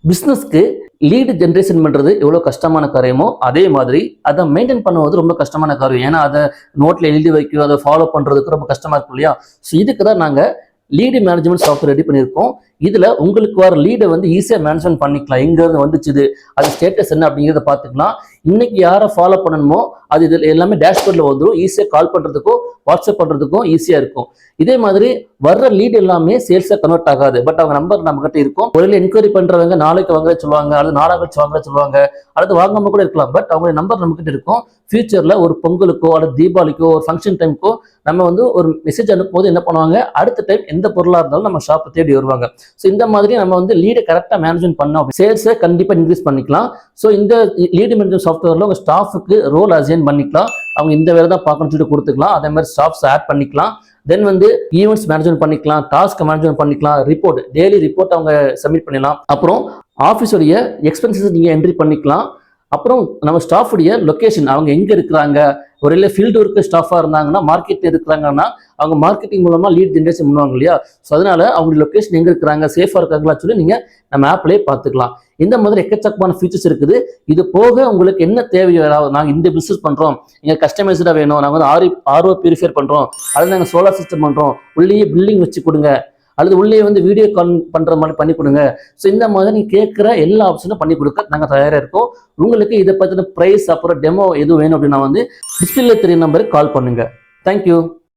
பிஸ்னஸ்க்கு lead generation பண்ணுறது எவ்வளோ கஷ்டமான காரியமோ அதே மாதிரி அதை மெயின்டைன் பண்ணுவது ரொம்ப கஷ்டமான காரியம். ஏன்னா அதை நோட்டில் எழுதி வைக்கும், அதை ஃபாலோ பண்ணுறதுக்கு ரொம்ப கஷ்டமாக இருக்கும் இல்லையா? ஸோ இதுக்கு தான் நாங்கள் லீடு மேனேஜ்மெண்ட் சாஃப்ட்வேர் ரெடி பண்ணியிருக்கோம். இதில் உங்களுக்கு வர லீடை வந்து ஈஸியாக மேனேஜ்மெண்ட் பண்ணிக்கலாம். எங்கேருந்து வந்துச்சுது, அது ஸ்டேட்டஸ் என்ன அப்படிங்கிறத பார்த்துக்கலாம். இன்னைக்கு யாரை ஃபாலோ பண்ணணுமோ அது இதில் எல்லாமே டேஷ்போர்டில் வந்துடும். ஈஸியாக கால் பண்ணுறதுக்கும் வாட்ஸ்அப் பண்ணுறதுக்கும் ஈஸியாக இருக்கும். இதே மாதிரி வர்ற லீட் எல்லாமே சேல்ஸாக கன்வெர்ட் ஆகாது. பட் அவங்க நம்பர் நம்மகிட்ட இருக்கும். ஒரு என்கொயரி பண்ணுறவங்க நாளைக்கு வாங்க சொல்லுவாங்க, அல்லது நாளாக கழிச்சு வாங்க சொல்லுவாங்க, அல்லது வாங்காம கூட இருக்கலாம். பட் அவங்க நம்பர் நம்மகிட்ட இருக்கும். ஃபியூச்சரில் ஒரு பொங்கலுக்கோ அல்லது தீபாவளிக்கோ ஒரு ஃபங்க்ஷன் டைமுக்கோ நம்ம வந்து ஒரு மெசேஜ் அனுப்பும்போது என்ன பண்ணுவாங்க, அடுத்த டைம் எந்த பொருளாக இருந்தாலும் நம்ம ஷாப்பை தேடி வருவாங்க. ஸோ இந்த மாதிரி நம்ம வந்து லீடை கரெக்டாக மேனேஜ்மெண்ட் பண்ணோம், சேல்ஸை கண்டிப்பாக இன்க்ரீஸ் பண்ணிக்கலாம். ஸோ இந்த லீடு மேனேஜ்மெண்ட் சாஃப்ட்வேரில் உங்கள் ஸ்டாஃபுக்கு ரோல் அசைன் பண்ணிக்கலாம். அவங்க இந்த வேலை தான் பார்க்கணும்னு சொல்லிட்டு கொடுத்துக்கலாம். அதே மாதிரி ஸ்டாஃப்ஸ் ஆட் பண்ணிக்கலாம். தென் வந்து ஈவெண்ட்ஸ் மேனேஜ்மெண்ட் பண்ணிக்கலாம், டாஸ்க் மேனேஜ்மெண்ட் பண்ணிக்கலாம், ரிப்போர்ட் டெய்லி ரிப்போர்ட் அவங்க சப்மிட் பண்ணிடலாம். அப்புறம் ஆஃபீஸோடைய எக்ஸ்பென்சஸ் நீங்கள் என்ட்ரி பண்ணிக்கலாம். அப்புறம் நம்ம ஸ்டாஃபுடைய லொக்கேஷன், அவங்க எங்கே இருக்கிறாங்க, ஒரு இல்லை ஃபீல்டு ஒர்க்கு ஸ்டாஃபாக இருந்தாங்கன்னா மார்க்கெட்டில் இருக்கிறாங்கன்னா அவங்க மார்க்கெட்டிங் மூலமாக லீட் ஜென்ரேஷன் பண்ணுவாங்க இல்லையா? ஸோ அதனால அவங்க லொக்கேஷன் எங்கே இருக்கிறாங்க, சேஃபாக இருக்காங்களா சொல்லி நீங்கள் நம்ம ஆப்லேயே பார்த்துக்கலாம். இந்த மாதிரி எக்கச்சக்கமான ஃபீச்சர்ஸ் இருக்குது. இது போக உங்களுக்கு என்ன தேவையோ, நாங்கள் இந்த பிஸ்னஸ் பண்ணுறோம், எங்கள் கஸ்டமைஸ்டாக வேணும், நாங்கள் வந்து ஆர்ஓ பியூரிஃபை பண்ணுறோம், அல்லது நாங்கள் சோலார் சிஸ்டம் பண்ணுறோம், உள்ளேயே பில்டிங் வச்சு கொடுங்க, அல்லது உள்ளே வந்து வீடியோ கால் பண்ணுற மாதிரி பண்ணி கொடுங்க. ஸோ இந்த மாதிரி நீங்கள் கேட்குற எல்லா ஆப்ஷனும் பண்ணி கொடுக்க நாங்கள் தயாராக இருக்கோம். உங்களுக்கு இதை பற்றின ப்ரைஸ் அப்புறம் டெமோ எதுவும் வேணும் அப்படின்னா வந்து டிஸ்பிளே தெரிய நம்பருக்கு கால் பண்ணுங்கள். தேங்க்யூ.